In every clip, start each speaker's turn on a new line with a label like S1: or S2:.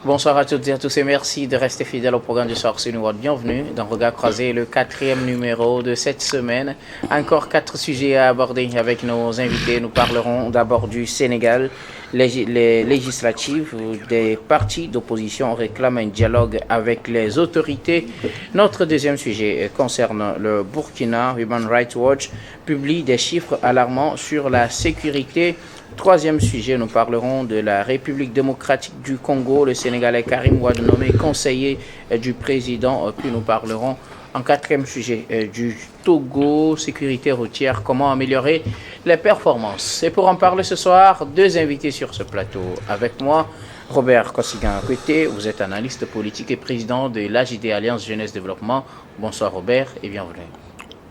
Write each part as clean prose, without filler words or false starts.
S1: Bonsoir à toutes et à tous et merci de rester fidèles au programme du soir sur World. Bienvenue dans Regard Croisé, le 4e numéro de cette semaine. Encore 4 sujets à aborder avec nos invités. Nous parlerons d'abord du Sénégal. Les législatives des partis d'opposition réclament un dialogue avec les autorités. Notre deuxième sujet concerne le Burkina. Human Rights Watch publie des chiffres alarmants sur la sécurité. Troisième sujet, nous parlerons de la République démocratique du Congo, le Sénégalais Karim Wade nommé conseiller du président. Puis nous parlerons en quatrième sujet du Togo, sécurité routière, comment améliorer les performances. Et pour en parler ce soir, deux invités sur ce plateau. Avec moi, Robert Kosigan-Akwete, vous êtes analyste politique et président de l'AJD Alliance Jeunesse Développement. Bonsoir Robert et bienvenue.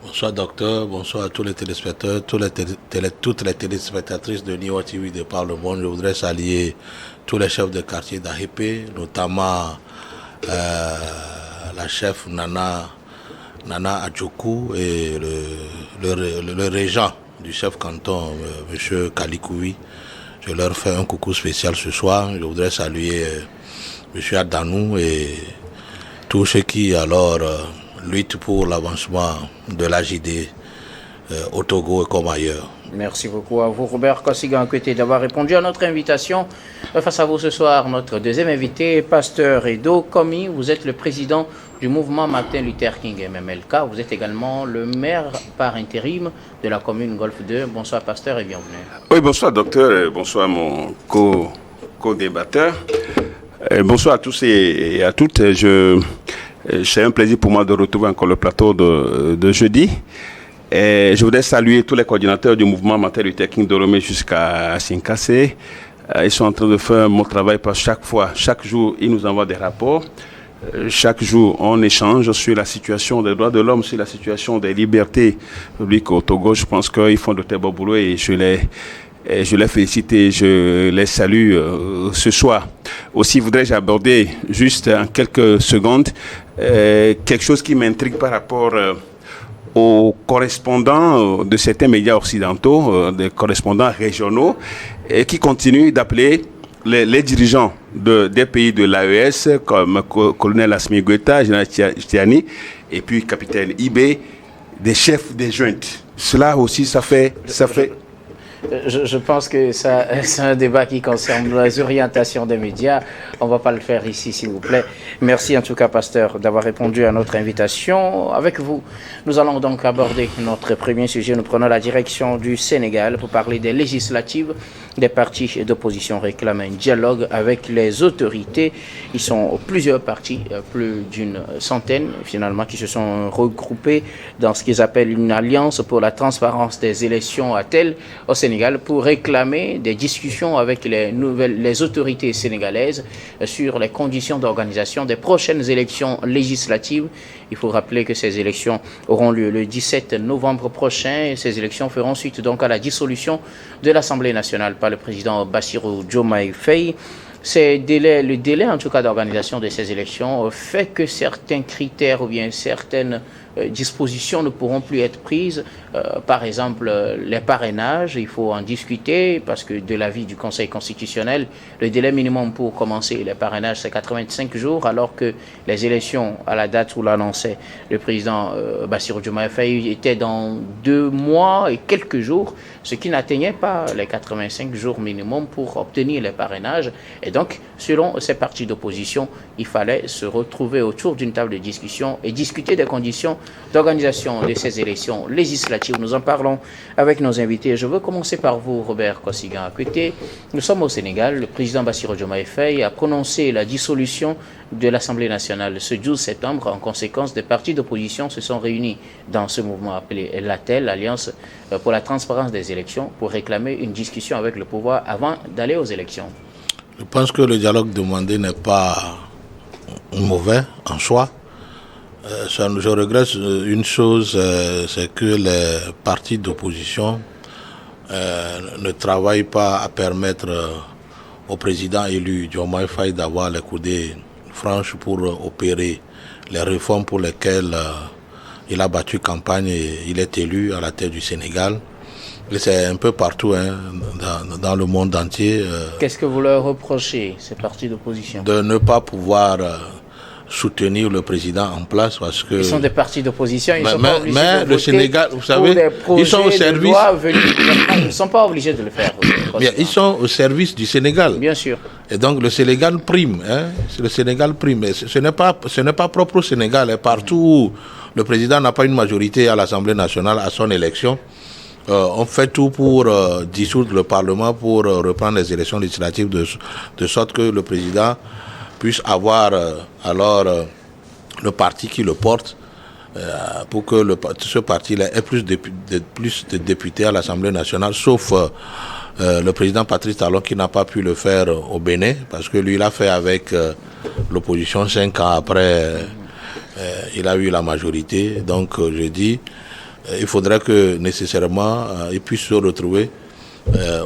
S2: Bonsoir docteur, bonsoir à tous les téléspectateurs, toutes les téléspectatrices de Niwa TV de par le monde. Je voudrais saluer tous les chefs de quartier d'Ahépé, notamment la chef Nana Adjoku et le régent du chef canton, M. Kalikoui. Je leur fais un coucou spécial ce soir. Je voudrais saluer M. Adanou et tous ceux qui lutte pour l'avancement de l'AJD au Togo et comme ailleurs.
S1: Merci beaucoup à vous, Robert Kosigan-Akwete, d'avoir répondu à notre invitation. Face à vous ce soir, notre deuxième invité, Pasteur Edo Komi. Vous êtes le président du mouvement Martin Luther King MMLK. Vous êtes également le maire par intérim de la commune Golfe 2. Bonsoir, Pasteur, et bienvenue.
S3: Oui, bonsoir, docteur. Et bonsoir, mon co-débatteur. Bonsoir à tous et à toutes. C'est un plaisir pour moi de retrouver encore le plateau de jeudi. Et je voudrais saluer tous les coordinateurs du mouvement Martin Luther King de Lomé jusqu'à Sinkassé. Ils sont en train de faire un bon travail parce que chaque jour, ils nous envoient des rapports. Chaque jour, on échange sur la situation des droits de l'homme, sur la situation des libertés publiques au Togo. Je pense qu'ils font de très beaux boulot et je les félicite et je les salue ce soir. Aussi, voudrais-je aborder juste en quelques secondes quelque chose qui m'intrigue par rapport aux correspondants de certains médias occidentaux, des correspondants régionaux, et qui continuent d'appeler les dirigeants des pays de l'AES, comme colonel Assimi Goïta, général Tiani, et puis capitaine Ibé, des chefs des juntes. Cela aussi, ça fait.
S1: Je pense que c'est un débat qui concerne les orientations des médias. On ne va pas le faire ici, s'il vous plaît. Merci en tout cas, Pasteur, d'avoir répondu à notre invitation. Avec vous, nous allons donc aborder notre premier sujet. Nous prenons la direction du Sénégal pour parler des législatives. Des partis d'opposition réclament un dialogue avec les autorités. Ils sont plusieurs partis, plus d'une centaine finalement, qui se sont regroupés dans ce qu'ils appellent une alliance pour la transparence des élections à tel au Sénégal pour réclamer des discussions avec les autorités sénégalaises sur les conditions d'organisation des prochaines élections législatives. Il faut rappeler que ces élections auront lieu le 17 novembre prochain et ces élections feront suite donc à la dissolution de l'Assemblée nationale par le président Bassirou Diomaye Faye. Le délai en tout cas d'organisation de ces élections fait que certains critères ou bien certaines dispositions ne pourront plus être prises. Par exemple, les parrainages, il faut en discuter parce que de l'avis du Conseil constitutionnel, le délai minimum pour commencer les parrainages, c'est 85 jours, alors que les élections, à la date où l'annonçait le président Bassirou Diomaye Faye, étaient dans 2 mois et quelques jours, ce qui n'atteignait pas les 85 jours minimum pour obtenir les parrainages. Et donc, selon ces partis d'opposition, il fallait se retrouver autour d'une table de discussion et discuter des conditions d'organisation de ces élections législatives. Nous en parlons avec nos invités. Je veux commencer par vous, Robert Kosigan-Akwete. Nous sommes au Sénégal. Le président Bassirou Diomaye Faye a prononcé la dissolution de l'Assemblée nationale ce 12 septembre. En conséquence, des partis d'opposition se sont réunis dans ce mouvement appelé l'ATEL, l'Alliance pour la transparence des élections, pour réclamer une discussion avec le pouvoir avant d'aller aux élections.
S2: Je pense que le dialogue demandé n'est pas mauvais en soi. Je regrette une chose, c'est que les partis d'opposition ne travaillent pas à permettre au président élu Diomaye Faye d'avoir les coudées franches pour opérer les réformes pour lesquelles il a battu campagne et il est élu à la tête du Sénégal. C'est un peu partout dans le monde entier.
S1: Qu'est-ce que vous leur reprochez, ces partis d'opposition?
S2: De ne pas pouvoir soutenir le président en place parce que...
S1: Ils sont des partis d'opposition, ils sont pas obligés
S2: mais
S1: de
S2: le
S1: voter
S2: Sénégal, vous savez, ils sont au service...
S1: Ils ne sont pas obligés de le faire.
S2: Bien, ils sont au service du Sénégal.
S1: Bien sûr.
S2: Et donc le Sénégal prime. Le Sénégal prime. Et ce n'est pas propre au Sénégal. Partout où le président n'a pas une majorité à l'Assemblée nationale à son élection, on fait tout pour dissoudre le Parlement, pour reprendre les élections législatives de sorte que le président puisse avoir le parti qui le porte pour que ce parti-là ait plus de députés à l'Assemblée nationale, sauf le président Patrice Talon qui n'a pas pu le faire au Bénin, parce que lui, il a fait avec l'opposition 5 ans après, il a eu la majorité. Donc, je dis, il faudrait que nécessairement, il puisse se retrouver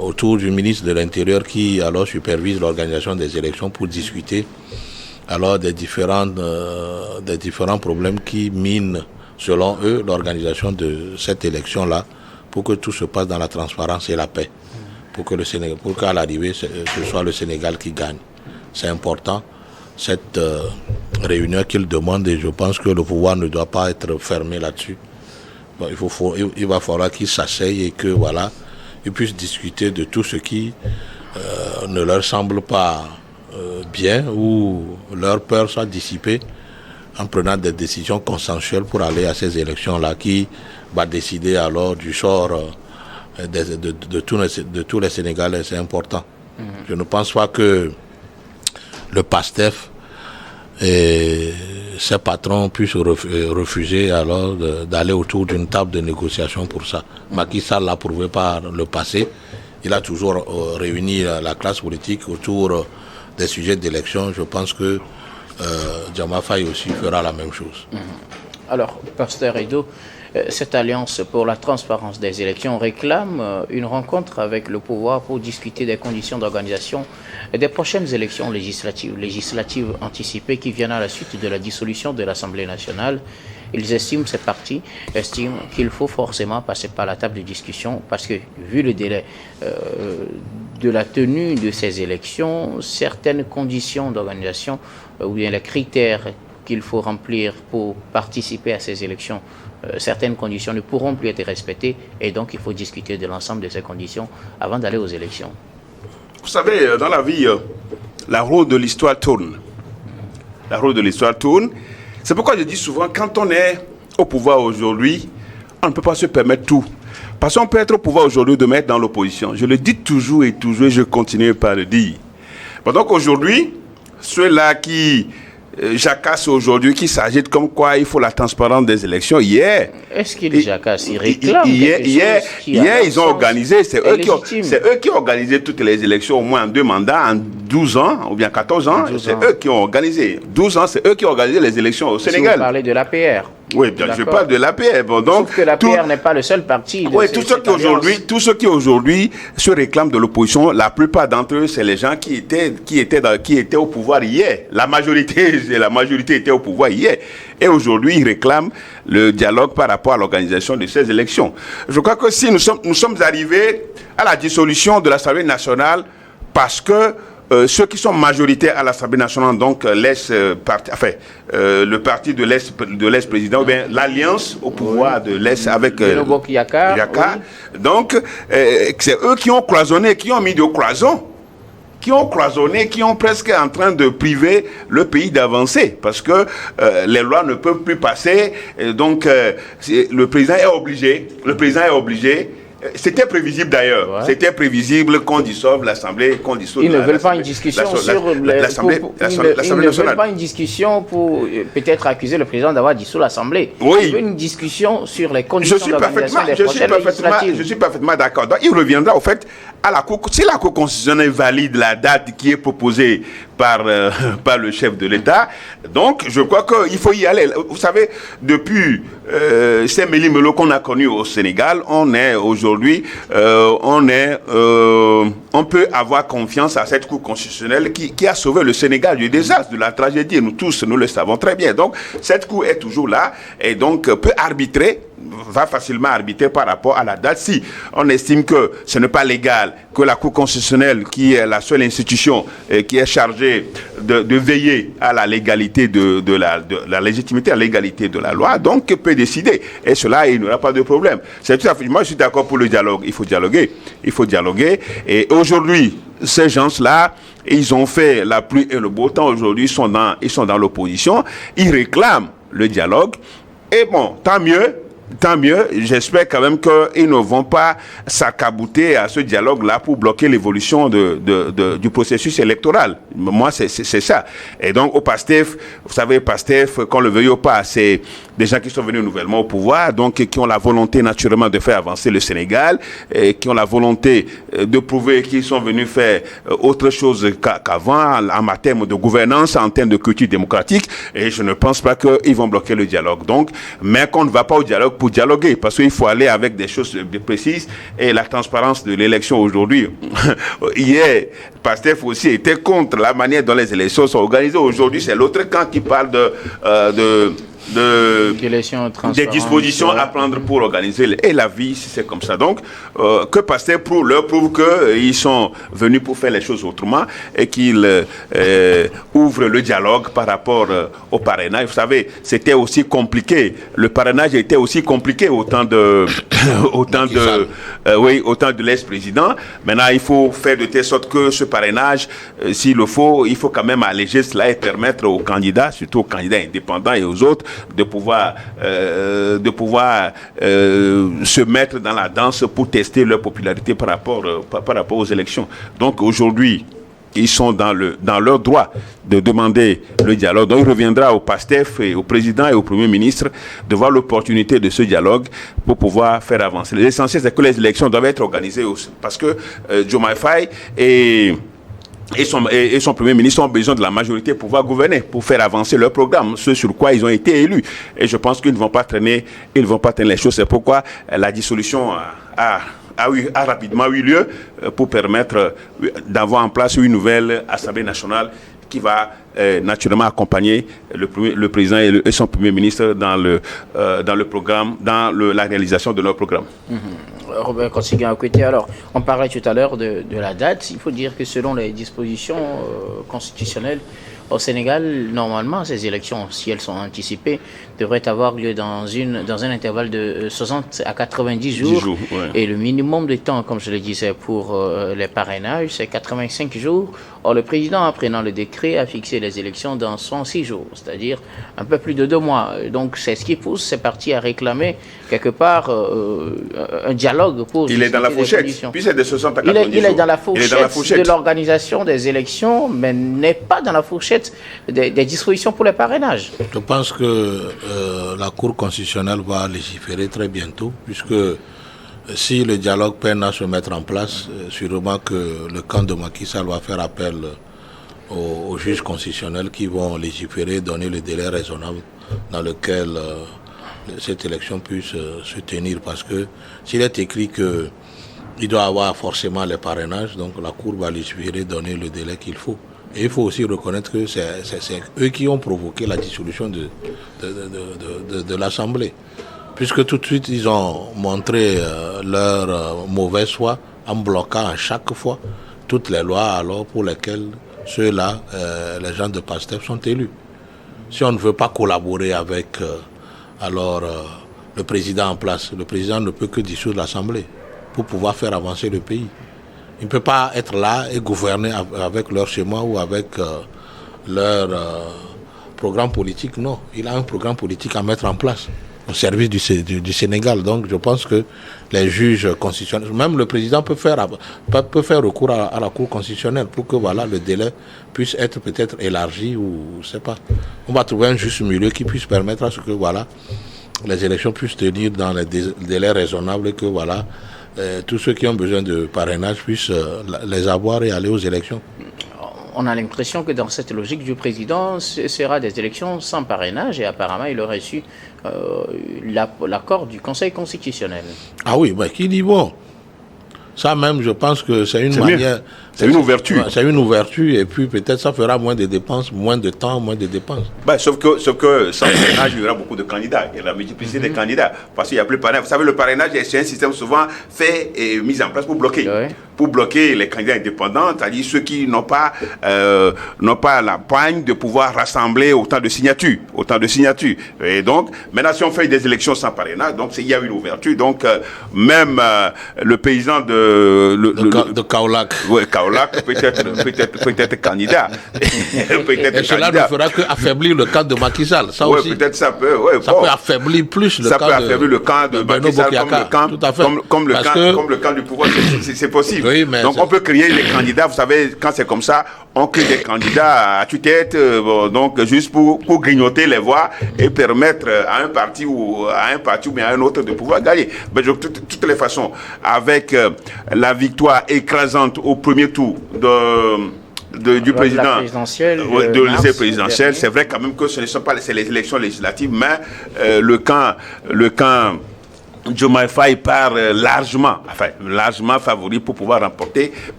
S2: autour du ministre de l'Intérieur qui alors supervise l'organisation des élections pour discuter alors des différents problèmes qui minent, selon eux, l'organisation de cette élection-là, pour que tout se passe dans la transparence et la paix, pour qu'à l'arrivée, ce soit le Sénégal qui gagne. C'est important, cette réunion qu'il demande, et je pense que le pouvoir ne doit pas être fermé là-dessus. Bon, il va falloir qu'ils s'asseyent et que, voilà, ils puissent discuter de tout ce qui ne leur semble pas bien, ou leur peur soit dissipée en prenant des décisions consensuelles pour aller à ces élections-là qui va décider alors du sort de tous les Sénégalais. C'est important. Je ne pense pas que le PASTEF et ses patrons puissent refuser alors d'aller autour d'une table de négociation pour ça. Macky Sall l'a prouvé par le passé. Il a toujours réuni la classe politique autour des sujets d'élection. Je pense que Diomaye Faye aussi fera la même chose.
S1: Alors, Pasteur Edo, cette alliance pour la transparence des élections réclame une rencontre avec le pouvoir pour discuter des conditions d'organisation des prochaines élections législatives anticipées qui viennent à la suite de la dissolution de l'Assemblée nationale. Ces partis estiment qu'il faut forcément passer par la table de discussion parce que, vu le délai de la tenue de ces élections, certaines conditions d'organisation ou bien les critères qu'il faut remplir pour participer à ces élections, certaines conditions ne pourront plus être respectées et donc il faut discuter de l'ensemble de ces conditions avant d'aller aux élections.
S3: Vous savez, dans la vie, la roue de l'histoire tourne. La roue de l'histoire tourne. C'est pourquoi je dis souvent, quand on est au pouvoir aujourd'hui, on ne peut pas se permettre tout. Parce qu'on peut être au pouvoir aujourd'hui, demain être dans l'opposition. Je le dis toujours et toujours et je continue par le dire. Bon, donc aujourd'hui, ceux-là qui jacassent aujourd'hui, qui s'agitent comme quoi il faut la transparence des élections, hier...
S1: Est-ce qu'ils jacassent? Ils réclament
S3: hier, ils ont organisé, c'est eux qui ont organisé toutes les élections, au moins en 2 mandats, en 12 ans, ou bien 14 ans, c'est eux qui ont organisé. 12 ans, c'est eux qui ont organisé les élections au Sénégal.
S1: Vous parlez de l'APR.
S3: Oui, bien, je parle de l'APR. Bon, donc,
S1: sauf que l'APR n'est pas le seul parti.
S3: Oui, tous ceux qui aujourd'hui se réclament de l'opposition, la plupart d'entre eux, c'est les gens qui étaient au pouvoir hier. La majorité était au pouvoir hier. Et aujourd'hui, ils réclament le dialogue par rapport à l'organisation de ces élections. Je crois que si nous sommes arrivés à la dissolution de l'Assemblée nationale parce que ceux qui sont majoritaires à l'Assemblée nationale, donc le parti de l'ex-président, ou bien l'alliance au pouvoir de l'ex avec
S1: Yaka.
S3: Oui. Donc, c'est eux qui ont cloisonné, qui ont mis de cloisons, qui ont presque en train de priver le pays d'avancer, parce que les lois ne peuvent plus passer, donc le président est obligé. C'était prévisible d'ailleurs. Ouais. C'était prévisible qu'on dissolve l'Assemblée, qu'on dissolve.
S1: Ils ne veulent pas une discussion sur l'Assemblée nationale. Ils ne veulent pas une discussion pour peut-être accuser le président d'avoir dissous l'Assemblée.
S3: Oui.
S1: Ils veulent une discussion sur les conditions d'organisation des prochaines législatives.
S3: Je suis parfaitement d'accord. Donc, il reviendra au fait à la Cour. Si la Cour constitutionnelle valide la date qui est proposée par le chef de l'État, donc je crois qu'il faut y aller. Vous savez, depuis ces méli-mélo qu'on a connus au Sénégal, on est aujourd'hui, on peut avoir confiance à cette Cour constitutionnelle qui a sauvé le Sénégal du désastre, de la tragédie. Nous tous, nous le savons très bien. Donc, cette Cour est toujours là et donc peut arbitrer va facilement arbitrer par rapport à la date. Si on estime que ce n'est pas légal, que la Cour constitutionnelle, qui est la seule institution qui est chargée de veiller à la légalité de la légitimité, à la légalité de la loi, donc peut décider. Et cela, il n'y aura pas de problème. C'est tout à fait, moi, je suis d'accord pour le dialogue. Il faut dialoguer. Il faut dialoguer. Et aujourd'hui, ces gens-là, ils ont fait la pluie et le beau temps. Aujourd'hui, ils sont dans l'opposition. Ils réclament le dialogue. Et bon, tant mieux. Tant mieux, j'espère quand même qu'ils ne vont pas s'accabouter à ce dialogue-là pour bloquer l'évolution du processus électoral. Moi, c'est ça. Et donc, au PASTEF, vous savez, PASTEF, qu'on le veuille ou pas, c'est des gens qui sont venus nouvellement au pouvoir, donc qui ont la volonté naturellement de faire avancer le Sénégal, et qui ont la volonté de prouver qu'ils sont venus faire autre chose qu'avant, en termes de gouvernance, en termes de culture démocratique, et je ne pense pas qu'ils vont bloquer le dialogue. Donc, mais qu'on ne va pas au dialogue pour dialoguer, parce qu'il faut aller avec des choses précises, et la transparence de l'élection aujourd'hui. Hier, PASTEF aussi était contre la manière dont les élections sont organisées. Aujourd'hui, c'est l'autre camp qui parle des dispositions à prendre pour organiser. Et la vie, c'est comme ça. Donc, que PASTEF leur prouve qu'ils sont venus pour faire les choses autrement et qu'ils ouvrent le dialogue par rapport au parrainage. Vous savez, c'était aussi compliqué. Le parrainage était aussi compliqué au temps de l'ex-président. Maintenant, il faut faire de telle sorte que ce parrainage, s'il le faut, il faut quand même alléger cela et permettre aux candidats, surtout aux candidats indépendants et aux autres, de pouvoir se mettre dans la danse pour tester leur popularité par rapport aux élections. Donc aujourd'hui, ils sont dans leur droit de demander le dialogue. Donc il reviendra au PASTEF et au président et au Premier ministre de voir l'opportunité de ce dialogue pour pouvoir faire avancer. L'essentiel, c'est que les élections doivent être organisées aussi, parce que Diomaye Faye et son Premier ministre ont besoin de la majorité pour pouvoir gouverner, pour faire avancer leur programme, ce sur quoi ils ont été élus. Et je pense qu'ils ne vont pas traîner les choses. C'est pourquoi la dissolution a rapidement eu lieu pour permettre d'avoir en place une nouvelle Assemblée nationale qui va naturellement accompagner le président et son Premier ministre dans le programme, dans la réalisation de leur programme.
S1: Robert Kossiguen-Akwete, alors on parlait tout à l'heure de la date. Il faut dire que selon les dispositions constitutionnelles au Sénégal, normalement, ces élections, si elles sont anticipées, devraient avoir lieu dans un intervalle de 60 à 90 jours.
S3: Ouais.
S1: Et le minimum de temps, comme je le disais, pour les parrainages, c'est 85 jours. Or, le président, en prenant le décret, a fixé les élections dans 106 jours, c'est-à-dire un peu plus de 2 mois. Donc, c'est ce qui pousse ces partis à réclamer, quelque part, un dialogue pour...
S3: Il est dans la fourchette, puis c'est de 60 à 90 jours.
S1: Il est dans la fourchette de l'organisation des élections, mais n'est pas dans la fourchette des dispositions pour les parrainages.
S2: Je pense que la Cour constitutionnelle va légiférer très bientôt, puisque si le dialogue peine à se mettre en place, sûrement que le camp de Macky Sall va faire appel aux juges constitutionnels qui vont légiférer, donner le délai raisonnable dans lequel cette élection puisse se tenir. Parce que s'il est écrit qu'il doit avoir forcément les parrainages, donc la Cour va légiférer, donner le délai qu'il faut. Et il faut aussi reconnaître que c'est eux qui ont provoqué la dissolution de l'Assemblée. Puisque tout de suite, ils ont montré leur mauvaise foi en bloquant à chaque fois toutes les lois alors pour lesquelles ceux-là, les gens de PASTEF, sont élus. Si on ne veut pas collaborer avec le président en place, le président ne peut que dissoudre l'Assemblée pour pouvoir faire avancer le pays. Il ne peut pas être là et gouverner avec leur schéma ou avec leur programme politique. Non, il a un programme politique à mettre en place au service du Sénégal. Donc je pense que les juges constitutionnels, même le président peut faire recours à la Cour constitutionnelle pour que voilà, le délai puisse être peut-être élargi ou je ne sais pas. On va trouver un juste milieu qui puisse permettre à ce que voilà, les élections puissent tenir dans les délais raisonnables et que voilà, tous ceux qui ont besoin de parrainage puissent les avoir et aller aux élections.
S1: On a l'impression que dans cette logique du président, ce sera des élections sans parrainage et apparemment il aurait reçu l'accord du Conseil constitutionnel.
S2: Ah oui, mais qui dit bon? Ça même, je pense que c'est une
S3: C'est
S2: manière...
S3: mieux. C'est une ouverture.
S2: C'est une ouverture, et puis peut-être ça fera moins de dépenses, moins de temps, moins de dépenses.
S3: Sauf que sans parrainage, il y aura beaucoup de candidats. Il y a la multiplicité des candidats. Parce qu'il n'y a plus de parrainage. Vous savez, le parrainage, c'est un système souvent fait et mis en place pour bloquer.
S1: Oui.
S3: Pour bloquer les candidats indépendants, c'est-à-dire ceux qui n'ont pas la poigne de pouvoir rassembler autant de signatures. Et donc, maintenant, si on fait des élections sans parrainage, donc il y a une ouverture. Donc, même le président
S2: De Kaolack.
S3: Oui, Kaolack peut-être candidat.
S2: Et cela ne fera qu'affaiblir le camp de Macky Sall. Ça
S3: Oui,
S2: aussi.
S3: peut-être ça peut. Ouais,
S2: Ça peut affaiblir plus le camp
S3: le camp de
S2: Beno
S3: Macky Sall
S2: Bokuyaka.
S3: comme le camp du pouvoir. C'est possible.
S2: Oui, mais
S3: donc on peut créer des candidats. Vous savez, quand c'est comme ça, on crée des candidats à tue-tête, donc juste pour grignoter les voix et permettre à un parti ou bien à un autre de pouvoir gagner. Mais de toutes les façons, avec la victoire écrasante au premier tour du président, de l'essai présidentiel, c'est vrai quand même que ce ne sont pas les élections législatives, mais le camp Diomaye Faye part largement favori pour pouvoir remporter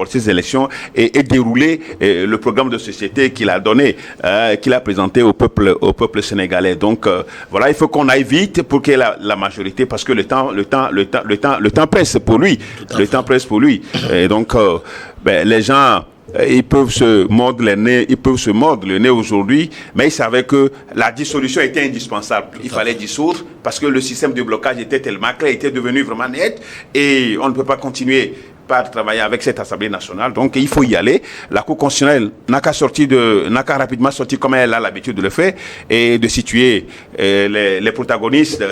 S3: ces élections et dérouler le programme de société qu'il a donné, qu'il a présenté au peuple sénégalais. Donc voilà, il faut qu'on aille vite pour qu'il y ait la majorité, parce que le temps presse pour lui. Et donc les gens, ils peuvent se mordre le nez aujourd'hui, mais ils savaient que la dissolution était indispensable. Il fallait dissoudre parce que le système de blocage était tellement clair, était devenu vraiment net, et on ne peut pas continuer par travailler avec cette Assemblée nationale. Donc il faut y aller. La Cour constitutionnelle n'a qu'à rapidement sortir, comme elle a l'habitude de le faire, et de situer les protagonistes,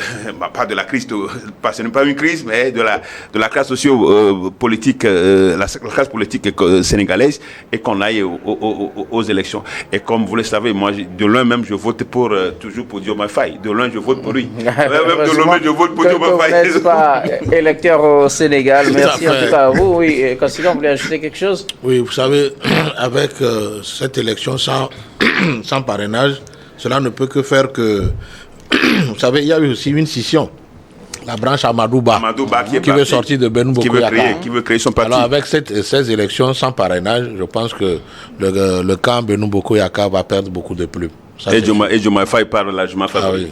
S3: pas de la crise, ce n'est pas une crise, mais de la classe socio-politique, la classe politique sénégalaise, et qu'on aille aux élections. Et comme vous le savez, moi, de loin même, je vote toujours pour Diomaye Faye. De loin, je vote pour lui. De loin, je vote pour Diomaye Faye.
S1: Vous n'êtes pas électeur au Sénégal. Merci en tout cas à vous. Oui, Consilant, vous voulez ajouter quelque chose?
S2: Oui, vous savez, avec cette élection sans parrainage, cela ne peut que faire que... Vous savez, il y a eu aussi une scission. La branche Amadouba qui veut sortir de Beno Bokuyaka.
S3: Qui veut créer son parti.
S2: Alors, avec ces élections sans parrainage, je pense que le camp Beno Bokuyaka va perdre beaucoup de plumes.
S3: Et Diomaye Faye parle largement favori.
S2: Oui.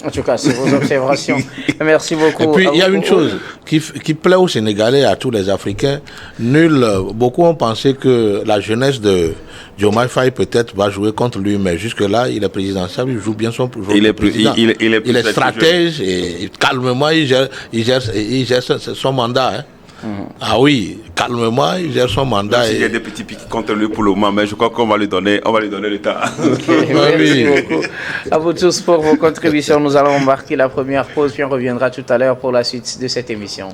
S1: En tout cas, c'est vos observations. Merci beaucoup.
S2: Et puis, il y a une chose qui plaît aux Sénégalais et à tous les Africains. Beaucoup ont pensé que la jeunesse de Diomaye Faye peut-être va jouer contre lui, mais jusque-là, il est présidentiel, il joue bien son président. Il est stratège et calmement, il gère son mandat. Hein. Ah oui, calmement, il gère son mandat.
S3: Il y a des petits pics contre lui pour le moment, mais je crois qu'on va lui donner le temps.
S1: Merci beaucoup à vous tous pour vos contributions. Nous allons marquer la première pause, puis on reviendra tout à l'heure pour la suite de cette émission.